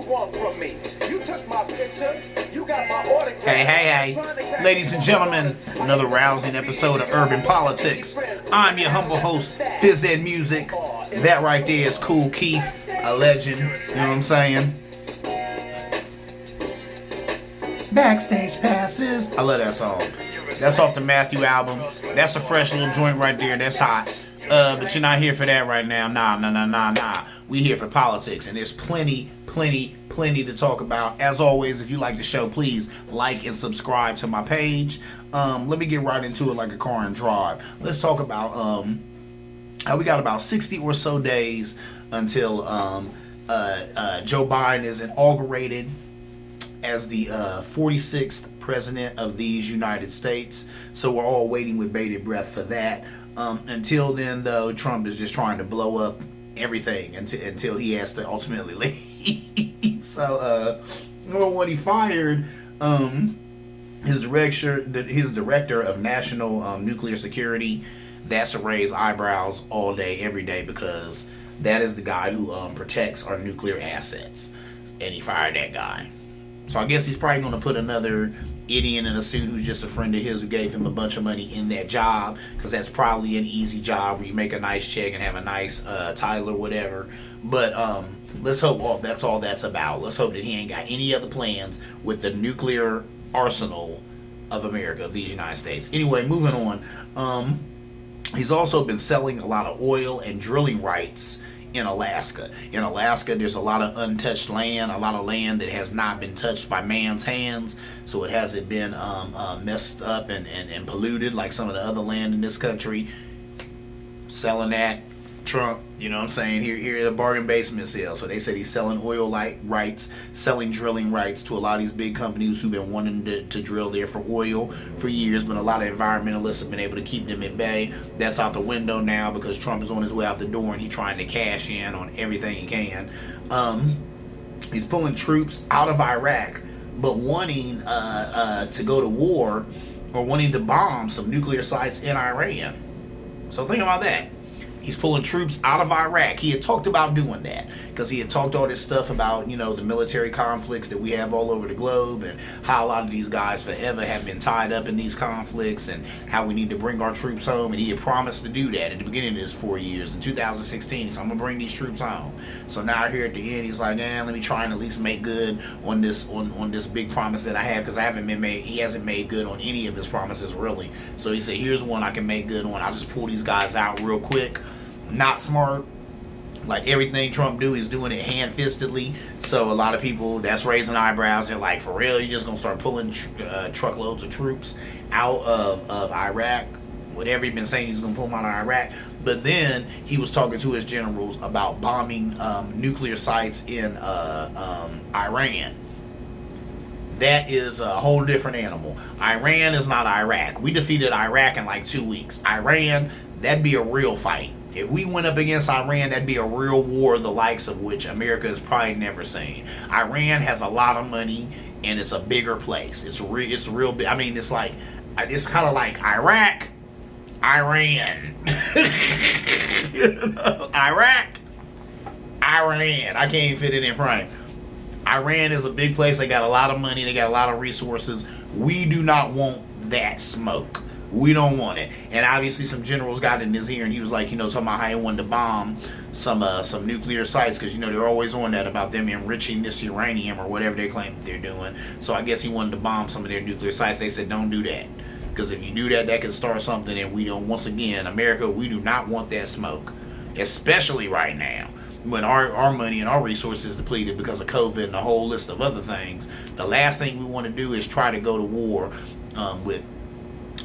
want from me? You took my picture, you got my autograph. Hey. Ladies and gentlemen, another rousing episode of Urban Politics. I'm your humble host, Phys Ed Music. That right there is Kool Keith, a legend. You know what I'm saying? Backstage Passes. I love that song. That's off the Matthew album. That's a fresh little joint right there. That's hot. But you're not here for that right now. Nah. We here for politics, and there's plenty to talk about. As always, if you like the show, please like and subscribe to my page. Let me get right into it like a car and drive. Let's talk about how we got about 60 or so days until Joe Biden is inaugurated as the 46th president of these United States. So we're all waiting with bated breath for that. Until then, though, Trump is just trying to blow up everything until he has to ultimately leave. So, number one, he fired his director of national nuclear security. That's to raise eyebrows all day, every day, because that is the guy who protects our nuclear assets, and he fired that guy. So I guess he's probably going to put another idiot in a suit who's just a friend of his who gave him a bunch of money in that job, because that's probably an easy job where you make a nice check and have a nice title or whatever. But let's hope that's all that's about. Let's hope that he ain't got any other plans with the nuclear arsenal of America, of these United States. Anyway, moving on. He's also been selling a lot of oil and drilling rights in Alaska. In Alaska, there's a lot of untouched land, a lot of land that has not been touched by man's hands, so it hasn't been messed up and polluted like some of the other land in this country. Selling that, Trump, you know what I'm saying? Here the bargain basement sale. So they said he's selling oil rights, selling drilling rights to a lot of these big companies who've been wanting to drill there for oil for years, but a lot of environmentalists have been able to keep them at bay. That's out the window now because Trump is on his way out the door and he's trying to cash in on everything he can. He's pulling troops out of Iraq, but wanting to go to war or wanting to bomb some nuclear sites in Iran. So think about that. He's pulling troops out of Iraq. He had talked about doing that because he had talked all this stuff about, the military conflicts that we have all over the globe and how a lot of these guys forever have been tied up in these conflicts and how we need to bring our troops home. And he had promised to do that at the beginning of his 4 years. In 2016, he said, I'm going to bring these troops home. So now here at the end, he's like, let me try and at least make good on this on this big promise that I have, because he hasn't made good on any of his promises, really. So he said, here's one I can make good on. I'll just pull these guys out real quick. Not smart. Like everything Trump do, he's doing it hand-fistedly. So a lot of people, that's raising eyebrows. They're like, for real, you're just going to start pulling truckloads of troops out of Iraq? Whatever he's been saying, he's going to pull them out of Iraq. But then he was talking to his generals about bombing nuclear sites in Iran. That is a whole different animal. Iran is not Iraq. We defeated Iraq in like 2 weeks. Iran, that'd be a real fight. If we went up against Iran, that'd be a real war, the likes of which America has probably never seen. Iran has a lot of money, and it's a bigger place. It's real big. I mean, it's kind of like Iraq, Iran. Iraq, Iran. I can't even fit it in front. Iran is a big place. They got a lot of money. They got a lot of resources. We do not want that smoke. We don't want it. And obviously some generals got in his ear and he was like, talking about how he wanted to bomb some nuclear sites because, they're always on that about them enriching this uranium or whatever they claim that they're doing. So I guess he wanted to bomb some of their nuclear sites. They said, don't do that. Because if you do that, that could start something, and we don't, once again, America, we do not want that smoke. Especially right now, when our money and our resources depleted because of COVID and a whole list of other things. The last thing we want to do is try to go to war with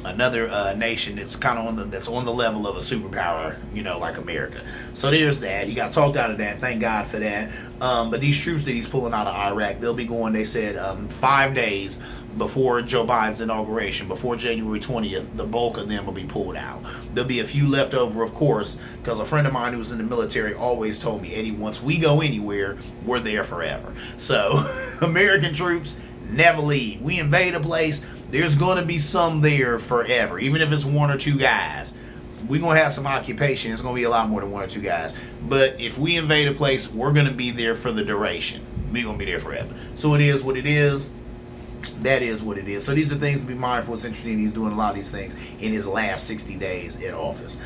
another nation that's kind of on the level of a superpower, like America. So there's that. He got talked out of that. Thank God for that. But these troops that he's pulling out of Iraq, they'll be going, they said, 5 days before Joe Biden's inauguration, before January 20th, the bulk of them will be pulled out. There'll be a few left over, of course, because a friend of mine who was in the military always told me, Eddie, once we go anywhere, we're there forever. So American troops never leave. We invade a place, there's going to be some there forever, even if it's 1 or 2 guys. We're going to have some occupation. It's going to be a lot more than 1 or 2 guys. But if we invade a place, we're going to be there for the duration. We ain't gonna be there forever. So it is what it is. That is what it is. So these are things to be mindful. It's interesting he's doing a lot of these things in his last 60 days in office.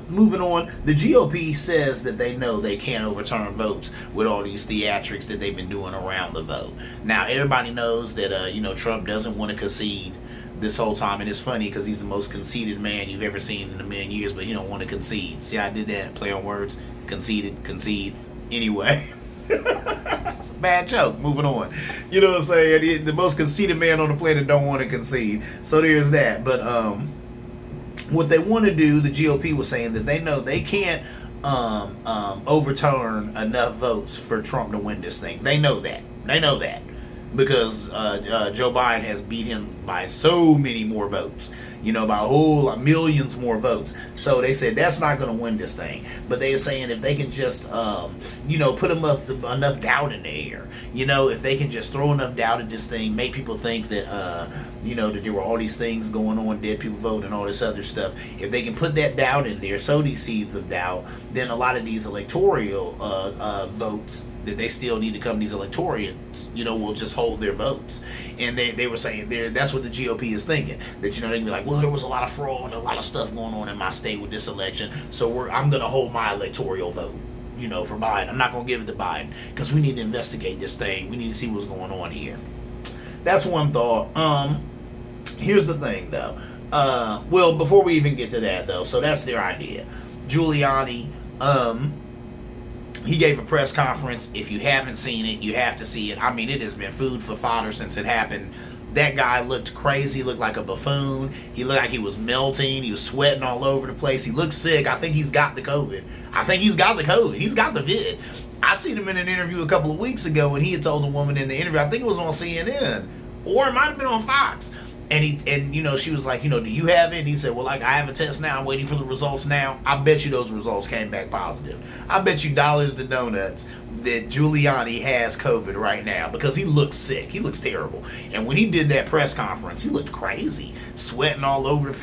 Moving on, the GOP says that they know they can't overturn votes with all these theatrics that they've been doing around the vote. Now, everybody knows that, Trump doesn't want to concede this whole time. And it's funny because he's the most conceited man you've ever seen in a million years, but he don't want to concede. See, I did that. Play on words. Concede. Anyway. It's a bad joke. Moving on. You know what I'm saying? The most conceited man on the planet don't want to concede. So there's that. But what they want to do, the GOP was saying that they know they can't overturn enough votes for Trump to win this thing. They know that. Because Joe Biden has beat him by so many more votes. By a whole lot, millions more votes. So they said that's not going to win this thing. But they are saying if they can just, put enough doubt in the air. If they can just throw enough doubt at this thing, make people think that, that there were all these things going on, dead people vote and all this other stuff. If they can put that doubt in there, sow these seeds of doubt, then a lot of these electoral votes that they still need to come, these electorates, will just hold their votes. And they were saying that's what the GOP is thinking. That, they can be like, well, there was a lot of fraud and a lot of stuff going on in my state with this election, so I'm going to hold my electoral vote, for Biden. I'm not going to give it to Biden because we need to investigate this thing. We need to see what's going on here. That's one thought. Here's the thing, though. Well, before we even get to that, though, so that's their idea. Giuliani, he gave a press conference. If you haven't seen it, you have to see it. I mean, it has been food for fodder since it happened. That guy looked crazy, looked like a buffoon. He looked like he was melting. He was sweating all over the place. He looked sick. I think he's got the COVID. He's got the vid. I seen him in an interview a couple of weeks ago, and he had told the woman in the interview, I think it was on CNN, or it might have been on Fox. And she was like, do you have it? And he said, well, I have a test now. I'm waiting for the results now. I bet you those results came back positive. I bet you dollars to donuts that Giuliani has COVID right now because he looks sick. He looks terrible. And when he did that press conference, he looked crazy. Sweating all over the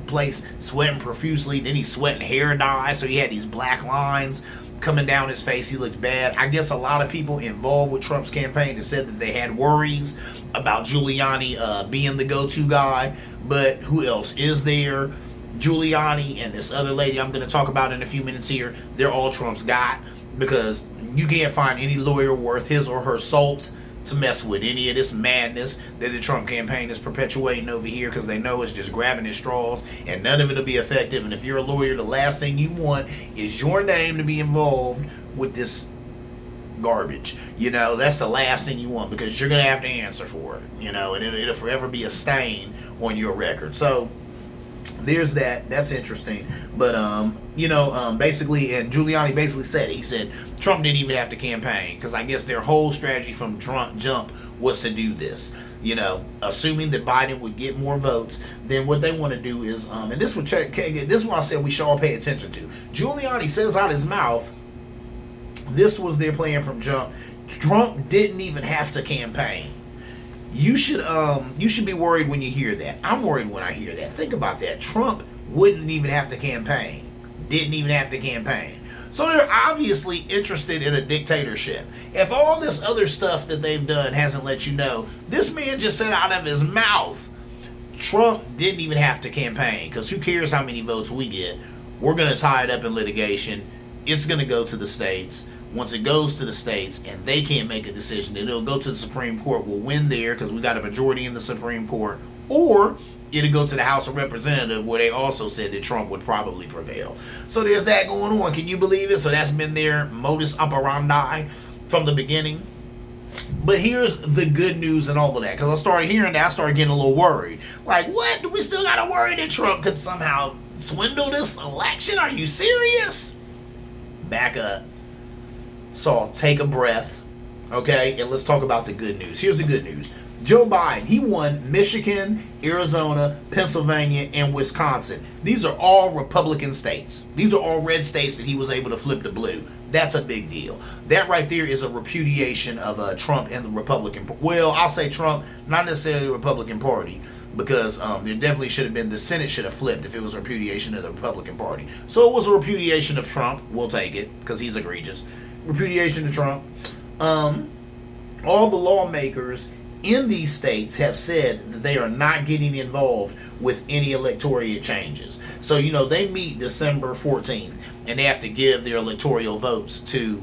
place, sweating profusely. Then he's sweating hair dye, so he had these black lines coming down his face. He looked bad. I guess a lot of people involved with Trump's campaign have said that they had worries about Giuliani being the go-to guy, but who else is there? Giuliani and this other lady I'm going to talk about in a few minutes here, they're all Trump's got, because you can't find any lawyer worth his or her salt to mess with any of this madness that the Trump campaign is perpetuating over here, because they know it's just grabbing at straws and none of it will be effective. And if you're a lawyer, the last thing you want is your name to be involved with this garbage. That's the last thing you want, because you're gonna have to answer for it, and it'll forever be a stain on your record. So there's that. That's interesting. But basically, and Giuliani basically said it. He said Trump didn't even have to campaign, because I guess their whole strategy from jump was to do this. Assuming that Biden would get more votes, then what they want to do is, and this is what I said we should all pay attention to. Giuliani says out his mouth, this was their plan from jump. Trump didn't even have to campaign. You should be worried when you hear that. I'm worried when I hear that. Think about that. Trump wouldn't even have to campaign. Didn't even have to campaign. So they're obviously interested in a dictatorship. If all this other stuff that they've done hasn't let you know, this man just said out of his mouth, Trump didn't even have to campaign, because who cares how many votes we get? We're going to tie it up in litigation. It's going to go to the states. Once it goes to the states and they can't make a decision, then it'll go to the Supreme Court. We'll win there because we got a majority in the Supreme Court. Or it'll go to the House of Representatives, where they also said that Trump would probably prevail. So there's that going on. Can you believe it? So that's been their modus operandi from the beginning. But here's the good news and all of that. Because I started hearing that, I started getting a little worried. Like, what? Do we still got to worry that Trump could somehow swindle this election? Are you serious? Back up. So take a breath, okay? And let's talk about the good news. Here's the good news. Joe Biden, he won Michigan, Arizona, Pennsylvania, and Wisconsin. These are all Republican states. These are all red states that he was able to flip to blue. That's a big deal. That right there is a repudiation of Trump and the Republican. Well, I'll say Trump, not necessarily the Republican Party, because there definitely should have been, the Senate should have flipped if it was a repudiation of the Republican Party. So it was a repudiation of Trump. We'll take it, because he's egregious. Repudiation of Trump. all the lawmakers in these states have said that they are not getting involved with any electoral changes. So, they meet December 14th and they have to give their electoral votes to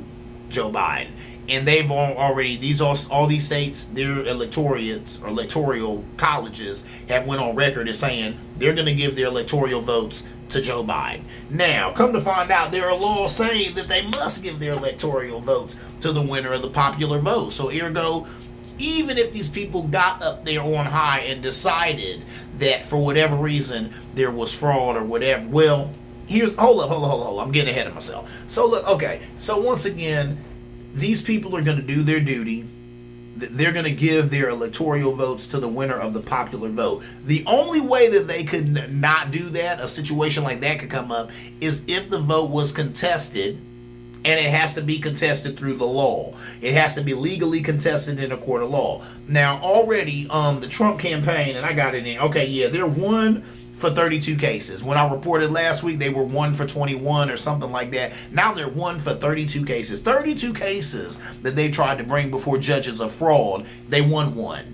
Joe Biden. And they've already, all these states, their electorates or electoral colleges have went on record as saying they're going to give their electoral votes to Joe Biden. Now, come to find out, there are laws saying that they must give their electoral votes to the winner of the popular vote. So, ergo, even if these people got up there on high and decided that for whatever reason there was fraud or whatever, well, hold up, I'm getting ahead of myself. So look, okay, so once again, these people are going to do their duty. They're going to give their electoral votes to the winner of the popular vote. The only way that they could not do that, a situation like that could come up, is if the vote was contested. And it has to be contested through the law. It has to be legally contested in a court of law. Now, already, the Trump campaign, and I got it in. Okay, yeah, they're 1 for 32 cases. When I reported last week, they were 1 for 21 or something like that. Now they're 1 for 32 cases. 32 cases that they tried to bring before judges of fraud. They won 1.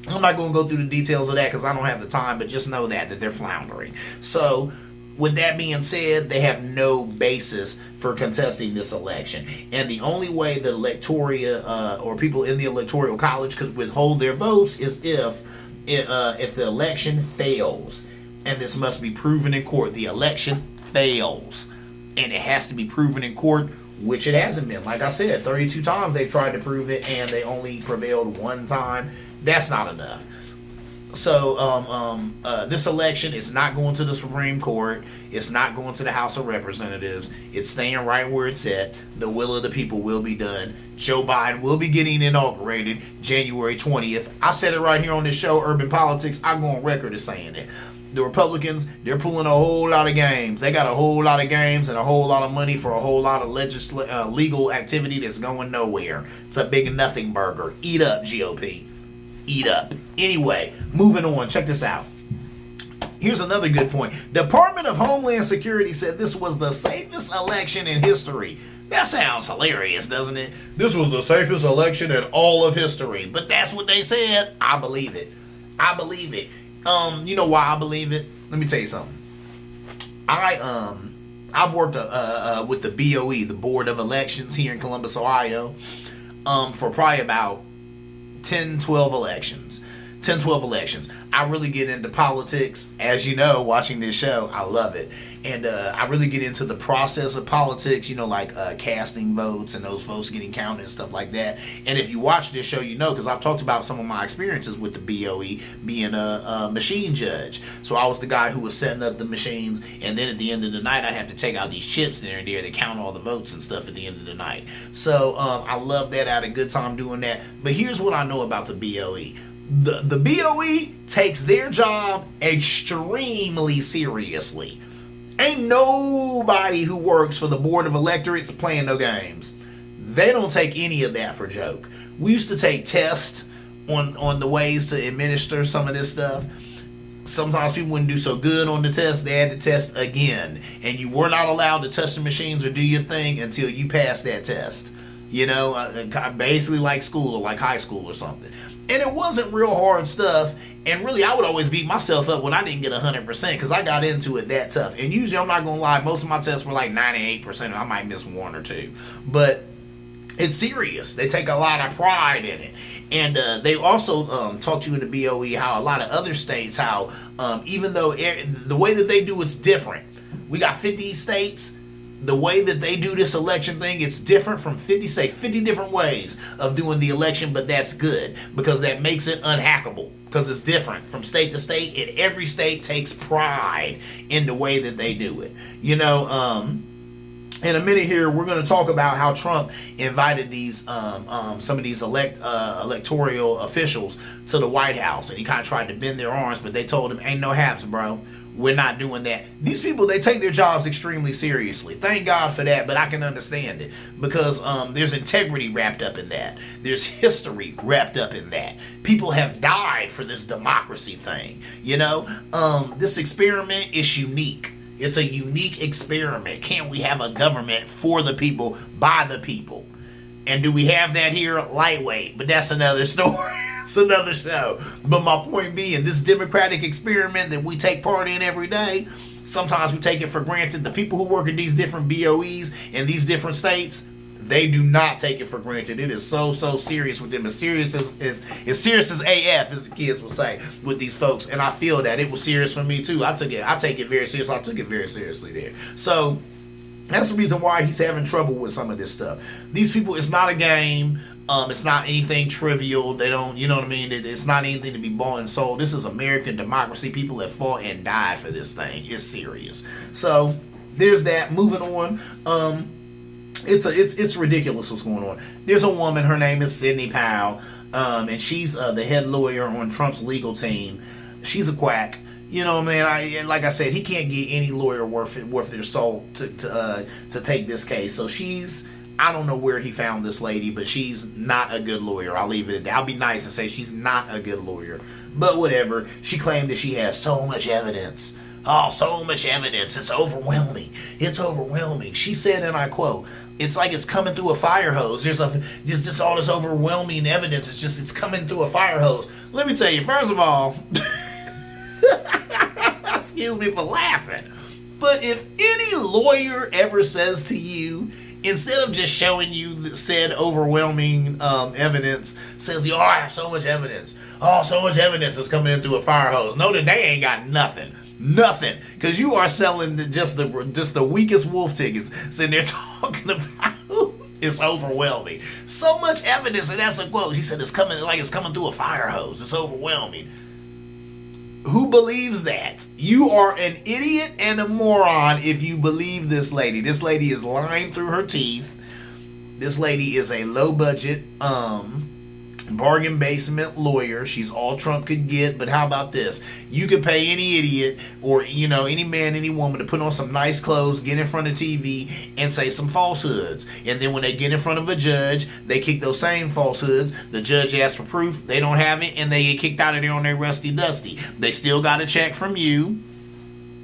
I'm not going to go through the details of that because I don't have the time, but just know that they're floundering. So, with that being said, they have no basis for contesting this election. And the only way the electoral or people in the electoral college could withhold their votes is if the election fails. And this must be proven in court. The election fails. And it has to be proven in court, which it hasn't been. Like I said, 32 times they've tried to prove it and they only prevailed 1 time. That's not enough. So this election is not going to the Supreme Court. It's not going to the House of Representatives. It's staying right where it's at. The will of the people will be done. Joe Biden will be getting inaugurated January 20th. I said it right here on this show, Urban Politics. I go on record as saying it. The Republicans, they're pulling a whole lot of games. They got a whole lot of games and a whole lot of money for a whole lot of legal activity that's going nowhere. It's a big nothing burger. Eat up, GOP. Eat up. Anyway, moving on. Check this out. Here's another good point. Department of Homeland Security said this was the safest election in history. That sounds hilarious, doesn't it? This was the safest election in all of history. But that's what they said. I believe it. I believe it. You know why I believe it? Let me tell you something. I've worked with the BOE, the Board of Elections here in Columbus, Ohio, for probably about 12 elections. I really get into politics. As you know, watching this show, I love it. And I really get into the process of politics, like casting votes and those votes getting counted and stuff like that. And if you watch this show, because I've talked about some of my experiences with the BOE being a machine judge. So I was the guy who was setting up the machines, and then at the end of the night, I'd have to take out these chips there and there to count all the votes and stuff at the end of the night. So I love that. I had a good time doing that. But here's what I know about the BOE. The BOE takes their job extremely seriously. Ain't nobody who works for the Board of Electorates playing no games. They don't take any of that for joke. We used to take tests on the ways to administer some of this stuff. Sometimes people wouldn't do so good on the test, they had to test again. And you were not allowed to touch the machines or do your thing until you passed that test. Basically like school or like high school or something. And it wasn't real hard stuff. And really, I would always beat myself up when I didn't get 100% because I got into it that tough. And usually, I'm not going to lie, most of my tests were like 98%. And I might miss 1 or 2. But it's serious. They take a lot of pride in it. And they also taught you in the BOE how a lot of other states, how even though the way that they do it's different. We got 50 states. The way that they do this election thing, it's different from 50 different ways of doing the election, but that's good because that makes it unhackable because it's different from state to state, and every state takes pride in the way that they do it. In a minute here, we're going to talk about how Trump invited these some of these electoral officials to the White House, and he kind of tried to bend their arms, but they told him, ain't no haps, bro. We're not doing that. These people, they take their jobs extremely seriously. Thank God for that, but I can understand it because there's integrity wrapped up in that. There's history wrapped up in that. People have died for this democracy thing. This experiment is unique. It's a unique experiment. Can't we have a government for the people, by the people? And do we have that here? Lightweight, but that's another story. It's another show. But my point being, this democratic experiment that we take part in every day, sometimes we take it for granted. The people who work in these different BOEs in these different states, they do not take it for granted. It is so serious with them. As serious as AF, as the kids will say, with these folks. And I feel that it was serious for me too. I take it very seriously. I took it very seriously there. So that's the reason why he's having trouble with some of this stuff. These people, it's not a game. It's not anything trivial. They don't, you know what I mean? It's not anything to be bought and sold. This is American democracy. People have fought and died for this thing. It's serious. So there's that. Moving on. It's ridiculous what's going on. There's a woman. Her name is Sidney Powell, and she's the head lawyer on Trump's legal team. She's a quack. You know, man. Like I said, he can't get any lawyer worth their salt to take this case. So I don't know where he found this lady, but she's not a good lawyer. I'll leave it at that. I'll be nice and say she's not a good lawyer. But whatever. She claimed that she has so much evidence. Oh, so much evidence. It's overwhelming. It's overwhelming. She said, and I quote, "It's like it's coming through a fire hose. There's just all this overwhelming evidence. It's coming through a fire hose." Let me tell you, first of all, excuse me for laughing, but if any lawyer ever says to you, instead of just showing you said overwhelming evidence, says, "Oh, I have so much evidence. Oh, so much evidence is coming in through a fire hose." No, that they ain't got nothing. Nothing. Because you are selling just the weakest wolf tickets. Sitting there talking about it's overwhelming. So much evidence, and that's a quote. She said it's coming through a fire hose. It's overwhelming. Who believes that? You are an idiot and a moron if you believe this lady. This lady is lying through her teeth. This lady is a low budget, bargain basement lawyer. She's all Trump could get. But how about this? You could pay any idiot or, any man, any woman to put on some nice clothes, get in front of TV and say some falsehoods. And then when they get in front of a judge, they kick those same falsehoods. The judge asks for proof. They don't have it and they get kicked out of there on their rusty dusty. They still got a check from you.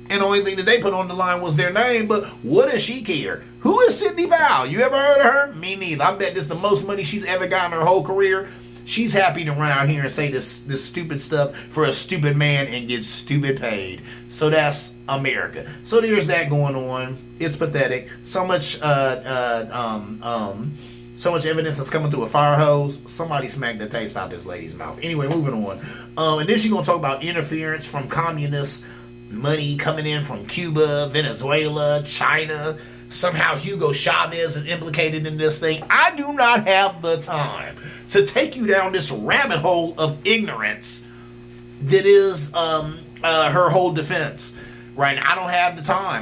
And the only thing that they put on the line was their name. But what does she care? Who is Sidney Powell? You ever heard of her? Me neither. I bet this is the most money she's ever gotten her whole career. She's happy to run out here and say this stupid stuff for a stupid man and get stupid paid. So that's America. So there's that going on. It's pathetic. So much evidence that's coming through a fire hose. Somebody smacked the taste out this lady's mouth. Anyway, moving on. And then she's gonna talk about interference from communists, money coming in from Cuba, Venezuela, China. Somehow Hugo Chavez is implicated in this thing. I do not have the time to take you down this rabbit hole of ignorance that is her whole defense. Right now, I don't have the time.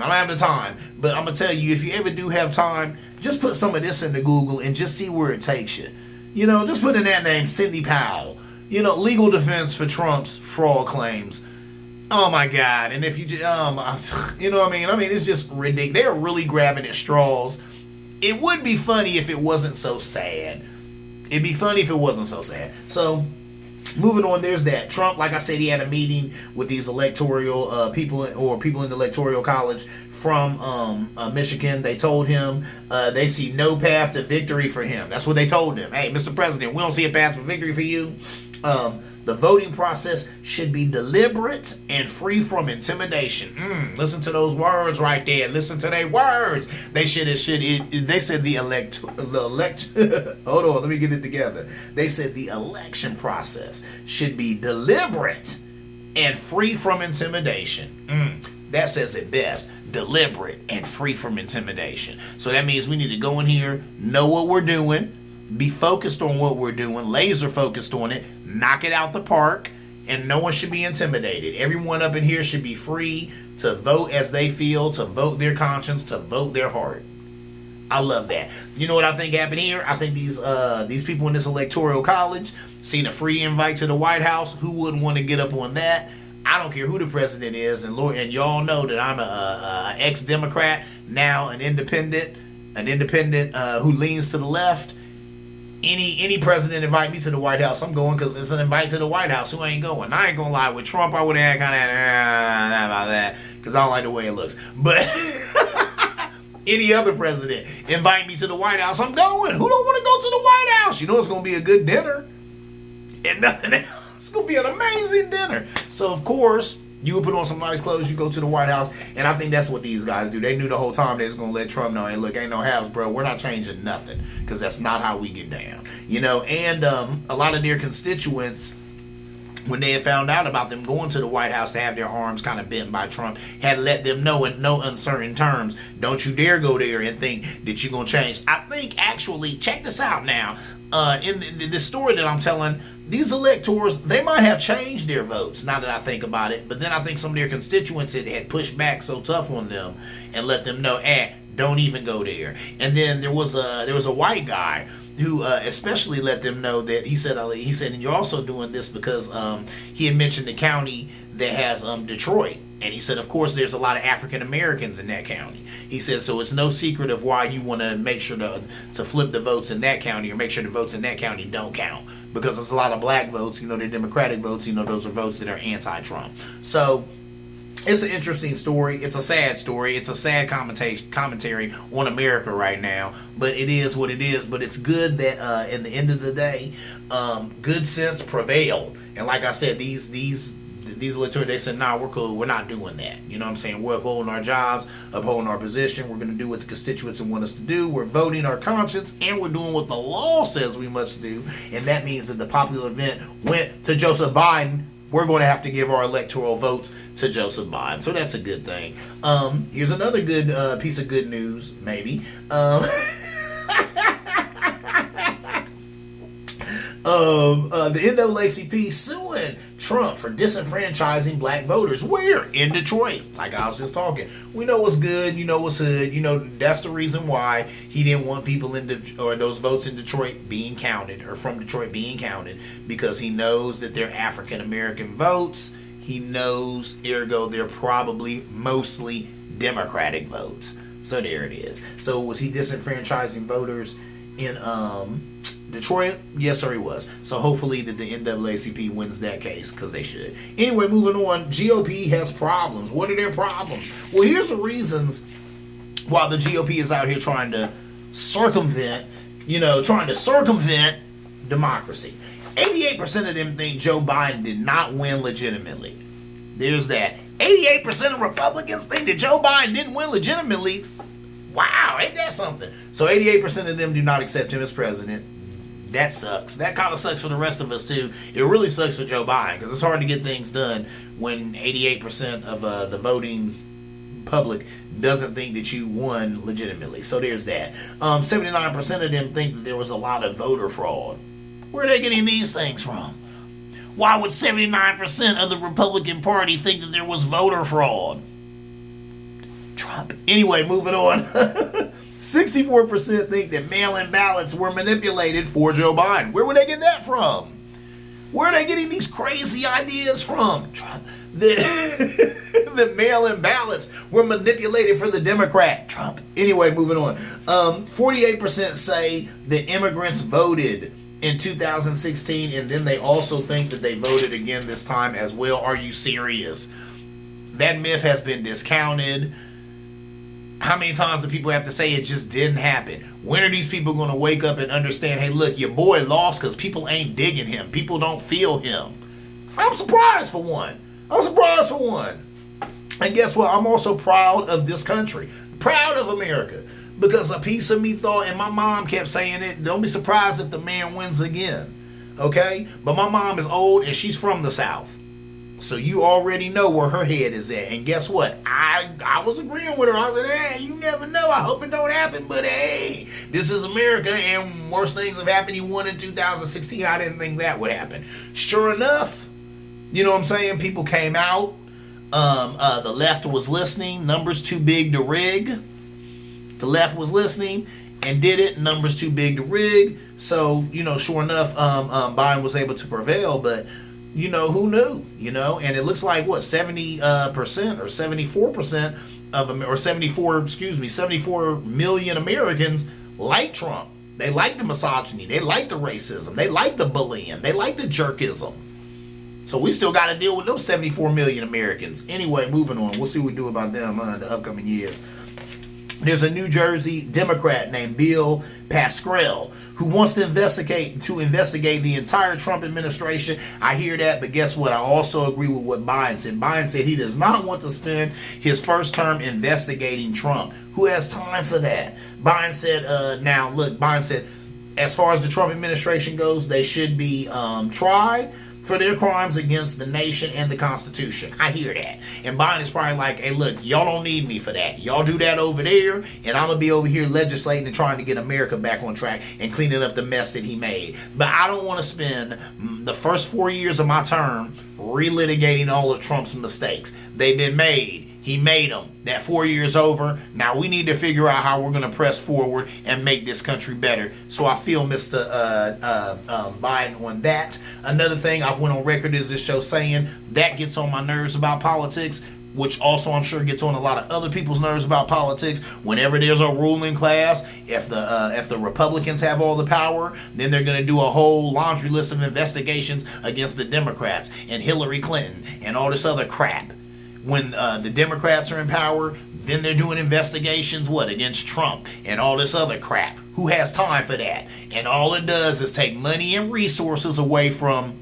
But I'm going to tell you, if you ever do have time, just put some of this into Google and just see where it takes you. Just put in that name, Sidney Powell. Legal defense for Trump's fraud claims. Oh my God! And if you just, you know what I mean? It's just ridiculous. They're really grabbing at straws. It would be funny if it wasn't so sad. It'd be funny if it wasn't so sad. So, moving on, there's that. Trump, like I said, he had a meeting with these electoral people in the electoral college from Michigan. They told him they see no path to victory for him. That's what they told him. Hey, Mr. President, we don't see a path for victory for you. The voting process should be deliberate and free from intimidation. Listen to those words right there. Listen to their words. They said the hold on, let me get it together. They said the election process should be deliberate and free from intimidation. That says it best. Deliberate and free from intimidation. So that means we need to go in here, know what we're doing, be focused on what we're doing, laser focused on it, knock it out the park, and no one should be intimidated. Everyone up in here should be free to vote as they feel, to vote their conscience, to vote their heart. I love that. You know what I think happened here? I think these people in this electoral college seen a free invite to the White House. Who wouldn't want to get up on that? I don't care who the president is, and y'all know that I'm a ex-Democrat, now an independent who leans to the left. Any president invite me to the White House, I'm going, because it's an invite to the White House. Who ain't going? I ain't gonna lie. With Trump, I would have had kind of about that, because I don't like the way it looks. But any other president invite me to the White House, I'm going. Who don't want to go to the White House? You know it's going to be a good dinner and nothing else. It's going to be an amazing dinner. So, of course, you would put on some nice clothes, you go to the White House, and I think that's what these guys do. They knew the whole time they was going to let Trump know, hey, look, ain't no halves, bro. We're not changing nothing, because that's not how we get down. You know, and a lot of their constituents, when they had found out about them going to the White House to have their arms kind of bent by Trump, had let them know in no uncertain terms, don't you dare go there and think that you're going to change. I think, actually, check this out now. In the story that I'm telling, these electors, they might have changed their votes, now that I think about it, but then I think some of their constituents had pushed back so tough on them and let them know, don't even go there. And then there was a white guy who especially let them know that he said, and you're also doing this because he had mentioned the county that has Detroit. And he said, of course, there's a lot of African Americans in that county. He said, so it's no secret of why you want to make sure to flip the votes in that county or make sure the votes in that county don't count. Because there's a lot of black votes, they're Democratic votes, those are votes that are anti-Trump. So it's an interesting story. It's a sad story. It's a sad commentary on America right now. But it is what it is. But it's good that in the end of the day, good sense prevailed. And like I said, these electors, they said, nah, we're cool. We're not doing that. You know what I'm saying? We're upholding our jobs, upholding our position. We're going to do what the constituents want us to do. We're voting our conscience, and we're doing what the law says we must do. And that means that the popular event went to Joseph Biden. We're going to have to give our electoral votes to Joseph Biden. So that's a good thing. Here's another good piece of good news, maybe. The NAACP suing Trump for disenfranchising black voters. Where? In Detroit. Like I was just talking. We know what's good. You know what's hood. That's the reason why he didn't want people or those votes in Detroit being counted, or from Detroit being counted, because he knows that they're African American votes. He knows, ergo, they're probably mostly Democratic votes. So there it is. So was he disenfranchising voters in Detroit? Yes, sir, he was. So hopefully that the NAACP wins that case, because they should. Anyway, moving on. GOP has problems. What are their problems? Well, here's the reasons why the GOP is out here trying to circumvent democracy. 88% of them think Joe Biden did not win legitimately. There's that. 88% of Republicans think that Joe Biden didn't win legitimately. Wow, ain't that something? So 88% of them do not accept him as president. That sucks. That kind of sucks for the rest of us, too. It really sucks for Joe Biden, because it's hard to get things done when 88% of the voting public doesn't think that you won legitimately. So there's that. 79% of them think that there was a lot of voter fraud. Where are they getting these things from? Why would 79% of the Republican Party think that there was voter fraud? Trump. Anyway, moving on. 64% think that mail-in ballots were manipulated for Joe Biden. Where would they get that from? Where are they getting these crazy ideas from? Trump. The mail-in ballots were manipulated for the Democrat. Trump. Anyway, moving on. 48% say that immigrants voted in 2016, and then they also think that they voted again this time as well. Are you serious? That myth has been discounted. How many times do people have to say it just didn't happen? When are these people going to wake up and understand, hey, look, your boy lost because people ain't digging him. People don't feel him. I'm surprised for one. And guess what? I'm also proud of this country. Proud of America. Because a piece of me thought, and my mom kept saying it, don't be surprised if the man wins again. Okay? But my mom is old and she's from the South. So you already know where her head is at. And guess what? I was agreeing with her. I said, hey, you never know. I hope it don't happen. But hey, this is America, and worse things have happened. You won in 2016. I didn't think that would happen. Sure enough, you know what I'm saying? People came out. The left was listening. Numbers too big to rig. The left was listening and did it. Numbers too big to rig. So, sure enough, Biden was able to prevail. But who knew, and it looks like 70% or 74% of 74 million Americans like Trump. They like the misogyny. They like the racism. They like the bullying. They like the jerkism. So we still got to deal with those 74 million Americans. Anyway, moving on. We'll see what we do about them in the upcoming years. There's a New Jersey Democrat named Bill Pascrell who wants to investigate the entire Trump administration. I hear that, but guess what? I also agree with what Biden said. Biden said he does not want to spend his first term investigating Trump. Who has time for that? Biden said, Biden said, as far as the Trump administration goes, they should be tried for their crimes against the nation and the Constitution. I hear that. And Biden is probably like, hey, look, y'all don't need me for that. Y'all do that over there, and I'm going to be over here legislating and trying to get America back on track and cleaning up the mess that he made. But I don't want to spend the first 4 years of my term relitigating all of Trump's mistakes. They've been made. He made them. That 4 years over. Now we need to figure out how we're going to press forward and make this country better. So I feel Mr. Biden on that. Another thing I've went on record is this show saying that gets on my nerves about politics, which also I'm sure gets on a lot of other people's nerves about politics. Whenever there's a ruling class, if the Republicans have all the power, then they're going to do a whole laundry list of investigations against the Democrats and Hillary Clinton and all this other crap. When the Democrats are in power, then they're doing investigations, against Trump and all this other crap. Who has time for that? And all it does is take money and resources away from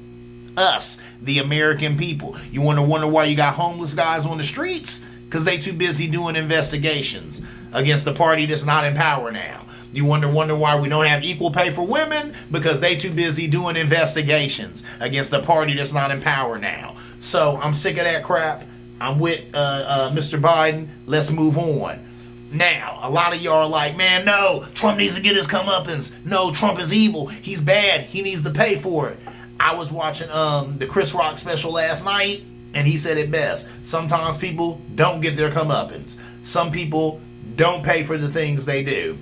us, the American people. You wonder why you got homeless guys on the streets? Because they too busy doing investigations against the party that's not in power now. You wonder why we don't have equal pay for women? Because they too busy doing investigations against the party that's not in power now. So I'm sick of that crap. I'm with Mr. Biden. Let's move on. Now, a lot of y'all are like, man, no, Trump needs to get his comeuppance. No, Trump is evil. He's bad. He needs to pay for it. I was watching the Chris Rock special last night, and he said it best. Sometimes people don't get their comeuppance. Some people don't pay for the things they do.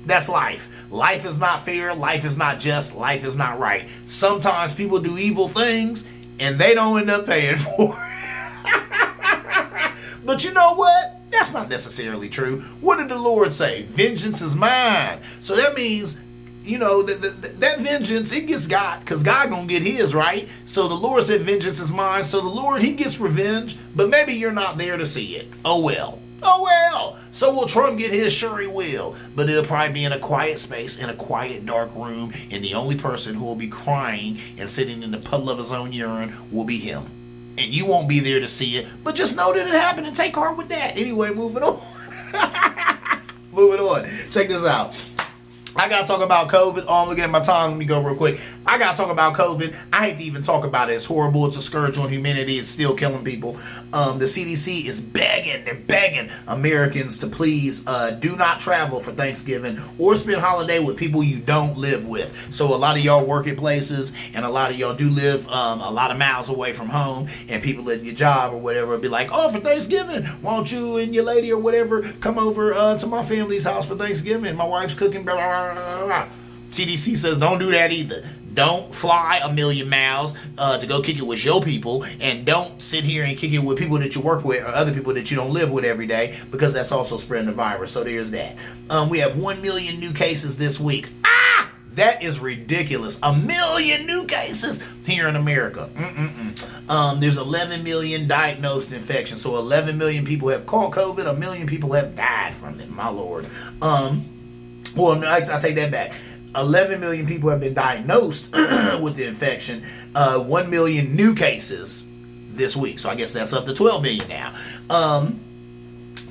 That's life. Life is not fair. Life is not just. Life is not right. Sometimes people do evil things, and they don't end up paying for it. But you know what? That's not necessarily true. What did the Lord say? Vengeance is mine. So that means, that vengeance, it gets God, because God gonna get his, right? So the Lord said vengeance is mine. So the Lord, he gets revenge, but maybe you're not there to see it. Oh well. So will Trump get his? Sure he will. But it'll probably be in a quiet space, in a quiet, dark room, and the only person who will be crying and sitting in the puddle of his own urine will be him. And you won't be there to see it, but just know that it happened and take heart with that. Anyway, moving on. Check this out. I gotta talk about COVID. Oh, I'm looking at my time. Let me go real quick. I gotta talk about COVID. I hate to even talk about it. It's horrible. It's a scourge on humanity. It's still killing people. The CDC is begging Americans to please do not travel for Thanksgiving or spend holiday with people you don't live with. So a lot of y'all work at places, and a lot of y'all do live a lot of miles away from home, and people at your job or whatever will be like, oh, for Thanksgiving, why don't you and your lady or whatever come over to my family's house for Thanksgiving? My wife's cooking, blah, blah, blah. CDC says don't do that either. Don't fly a million miles to go kick it with your people, and don't sit here and kick it with people that you work with or other people that you don't live with every day, because that's also spreading the virus. So there's that. We have 1 million new cases this week. That is ridiculous. 1 million new cases here in America. There's 11 million diagnosed infections. So 11 million people have caught COVID. 1 million people have died from it. My Lord. Well, no, I take that back. 11 million people have been diagnosed with the infection. 1 million new cases this week. So I guess that's up to 12 million now.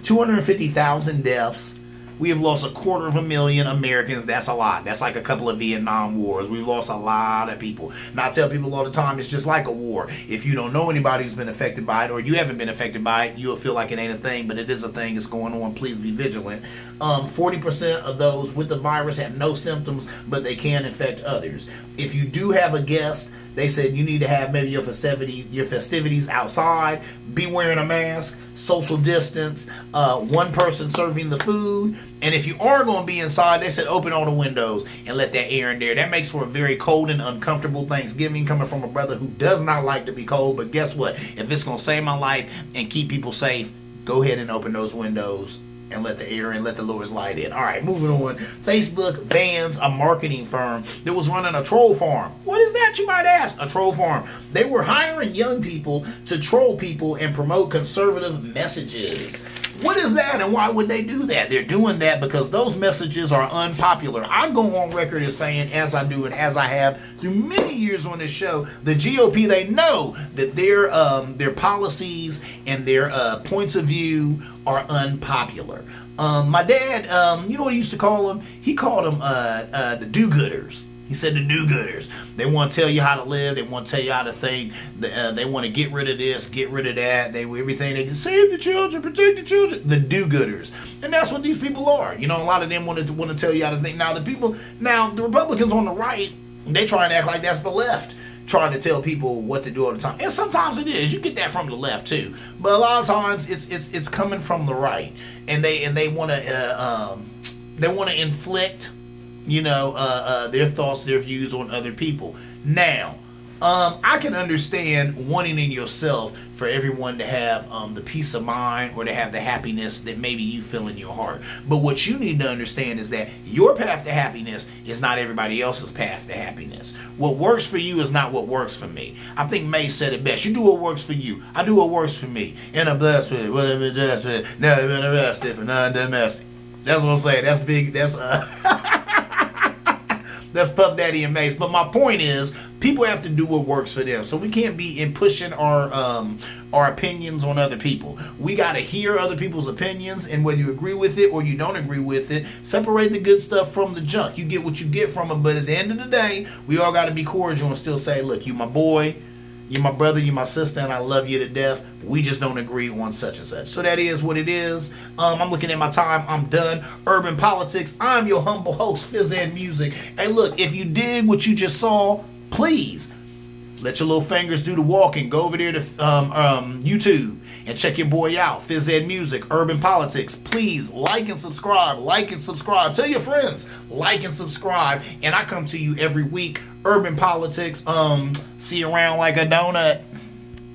250,000 deaths. We have lost 250,000 Americans. That's a lot. That's like a couple of Vietnam wars. We've lost a lot of people. And I tell people all the time, it's just like a war. If you don't know anybody who's been affected by it, or you haven't been affected by it, you'll feel like it ain't a thing, but it is a thing. It's going on. Please be vigilant. 40% of those with the virus have no symptoms, but they can infect others. If you do have a guest, they said you need to have maybe your festivities outside. Be wearing a mask, social distance, one person serving the food. And if you are going to be inside, they said open all the windows and let that air in there. That makes for a very cold and uncomfortable Thanksgiving, coming from a brother who does not like to be cold. But guess what? If it's going to save my life and keep people safe, go ahead and open those windows and let the air in, let the Lord's light in. All right, moving on. Facebook bans a marketing firm that was running a troll farm. What is that, you might ask? A troll farm. They were hiring young people to troll people and promote conservative messages. What is that, and why would they do that? They're doing that because those messages are unpopular. I go on record as saying, as I do and as I have through many years on this show, the GOP, they know that their policies and their points of view are unpopular. My dad, you know what he used to call them? He called them the do-gooders. He said the do-gooders. They want to tell you how to live. They want to tell you how to think. They want to get rid of this, get rid of that. Everything they can save the children, protect the children. The do-gooders, and that's what these people are. You know, a lot of them want to tell you how to think. Now the Republicans on the right, they try and act like that's the left, trying to tell people what to do all the time. And sometimes it is. You get that from the left too, but a lot of times it's coming from the right, and they want to inflict, their thoughts, their views on other people. Now, I can understand wanting in yourself for everyone to have the peace of mind or to have the happiness that maybe you feel in your heart. But what you need to understand is that your path to happiness is not everybody else's path to happiness. What works for you is not what works for me. I think May said it best. You do what works for you. I do what works for me. And I'm blessed with it. Whatever just with. Never been arrested for non-domestic. That's what I'm saying. That's big. That's That's Puff Daddy and Mace. But my point is, people have to do what works for them. So we can't be in pushing our opinions on other people. We got to hear other people's opinions, and whether you agree with it or you don't agree with it, separate the good stuff from the junk. You get what you get from it. But at the end of the day, we all got to be cordial and still say, look, you my boy, you my brother, you my sister, and I love you to death. We just don't agree on such and such. So that is what it is. I'm looking at my time. I'm done. Urban Politics. I'm your humble host, Fizz Ed Music. Hey, look, if you dig what you just saw, please let your little fingers do the walking. Go over there to YouTube and check your boy out. Fizz Ed Music, Urban Politics. Please like and subscribe. Like and subscribe. Tell your friends. Like and subscribe. And I come to you every week. Urban Politics. See you around like a donut.